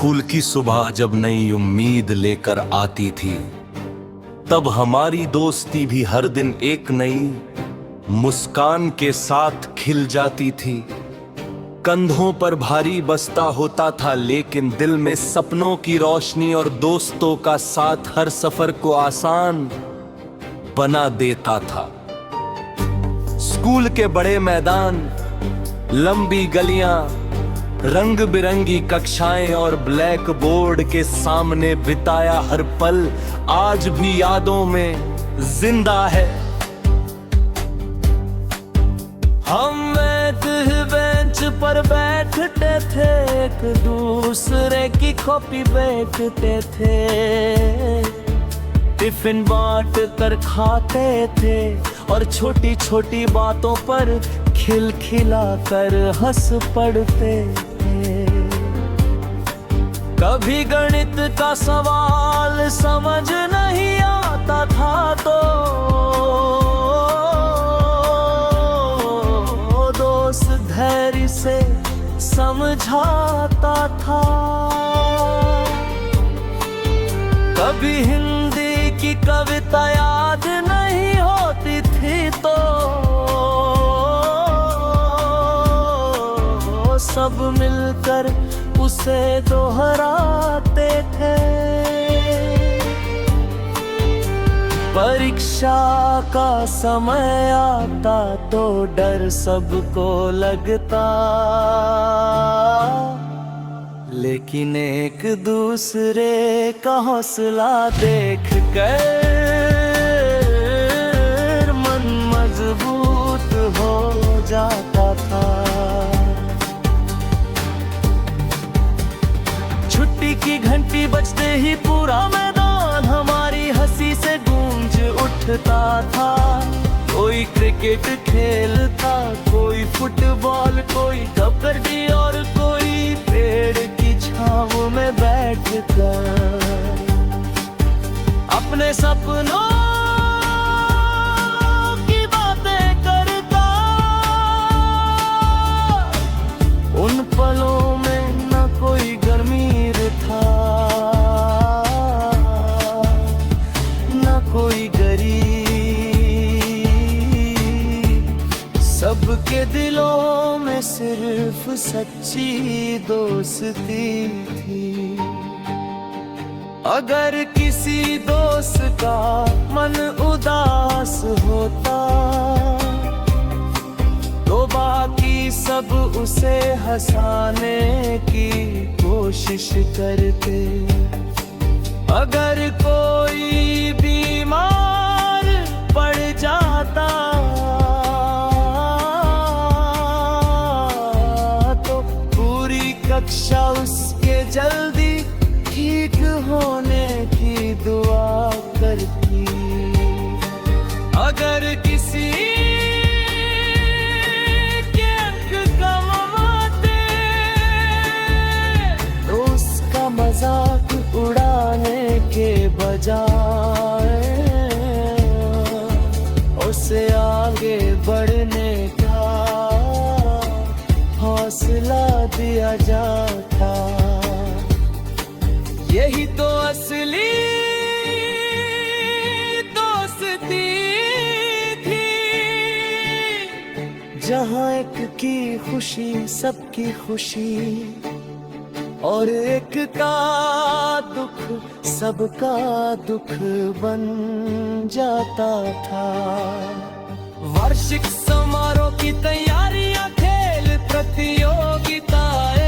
School की सुबह जब नई उम्मीद लेकर आती थी, तब हमारी दोस्ती भी हर दिन एक नई मुस्कान के साथ खिल जाती थी। कंधों पर भारी बस्ता होता था, लेकिन दिल में सपनों की रोशनी और दोस्तों का साथ हर सफर को आसान बना देता था। स्कूल के बड़े मैदान, लंबी गलियां, रंग बिरंगी कक्षाएं और ब्लैक बोर्ड के सामने बिताया हर पल आज भी यादों में जिंदा है। हम एक बेंच पर बैठते थे, एक दूसरे की कॉपी बैठते थे, टिफिन बांट कर खाते थे और छोटी छोटी बातों पर खिलखिला कर हंस पड़ते थे। कभी गणित का सवाल समझ नहीं आता था तो दोस्त धैर्य से समझाता था। कभी हिंदी की कविता याद नहीं होती थी तो सब मिलकर उसे दोहराते थे। परीक्षा का समय आता तो डर सबको लगता, लेकिन एक दूसरे का हौसला देख कर मन मजबूत हो जाता था। छुट्टी की घंटी बजते ही पूरा मैदान हमारी हंसी से गूंज उठता था। कोई क्रिकेट खेलता, कोई फुटबॉल, कोई कबड्डी और कोई पेड़ की छांव में बैठकर अपने सपनों की बातें करता। उन पलों में न कोई गर्मी था, न कोई गरीब, सबके दिलों में सिर्फ सच्ची दोस्ती थी। अगर किसी दोस्त का मन उदास होता तो बाकी सब उसे हंसाने की कोशिश करते। अगर कोई बीमार पड़ जाता तो पूरी कक्षा उसके जल्दी ठीक होने की दुआ करती। अगर किसी मजाक उड़ाने के बजाय उसे आगे बढ़ने का हौसला दिया जाता। यही तो असली दोस्ती थी, जहाँ एक की खुशी सबकी खुशी और एक का दुख सबका दुख बन जाता था। वार्षिक समारोह की तैयारियां, खेल प्रतियोगिताएं,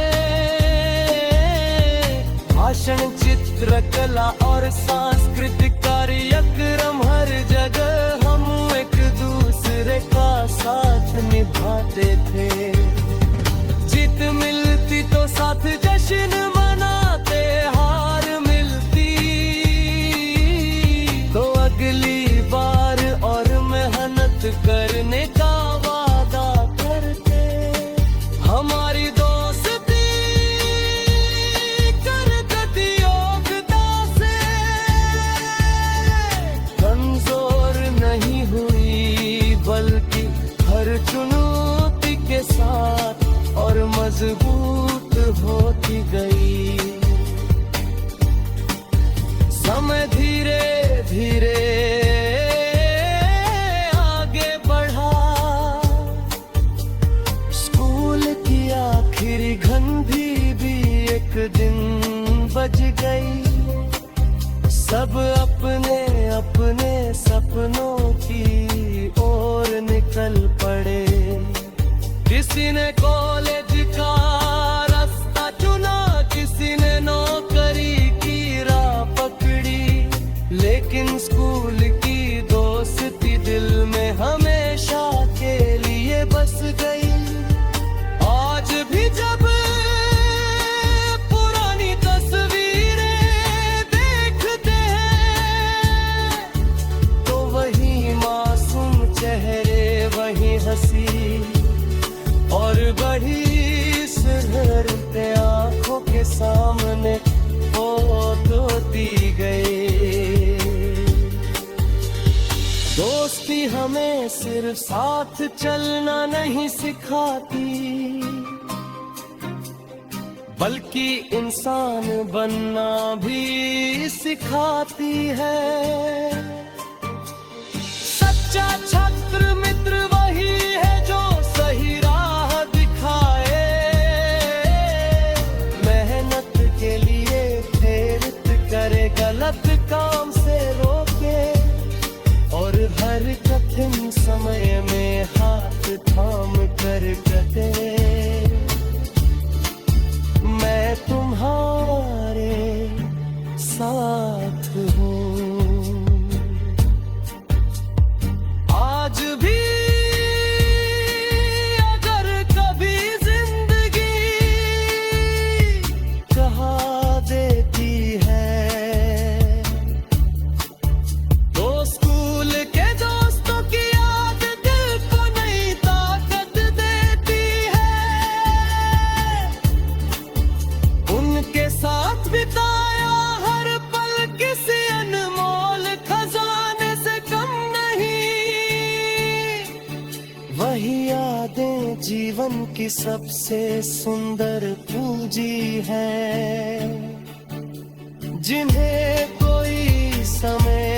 भाषण, चित्रकला और सांस्कृतिक कार्यक्रम, हर जगह हम एक दूसरे का साथ निभाते थे। जीत मिलती तो साथ जश्न मनाते, हार मिलती तो अगली बार और मेहनत करने का वादा करते। हमारी दोस्ती कर प्रतियोगिता से कमजोर नहीं हुई, बल्कि हर चुनौती के साथ और मजबूत होती गई। गई। सब अपने अपने सपनों की ओर निकल पड़े। किसी ने कॉलेज का रास्ता चुना, किसी ने नौकरी की राह पकड़ी, लेकिन स्कूल की दोस्ती दिल में हमेशा के लिए बस गई। आज भी जब पुरानी तस्वीरें देखते हैं, तो वही मासूम चेहरे, वही हंसी और बड़ी सुधरते आंखों के सामने फोटो दी गई। दोस्ती हमें सिर्फ साथ चलना नहीं सिखाती, बल्कि इंसान बनना भी सिखाती है। सच्चा छात्र मित्र वही है जो सही राह दिखाए, मेहनत के लिए प्रेरित करे, गलत काम से रोके और हर कठिन समय में हाथ थाम कर कहे, मैं तुम्हारे साथ हूँ। आज भी अगर कभी जिंदगी कहा देती है, तो स्कूल के दोस्तों की याद दिल को नई ताकत देती है। उनके साथ बिताया हर पल किसी अनमोल खजाने से कम नहीं। वही यादें जीवन की सबसे सुंदर पूंजी है, जिन्हें कोई समय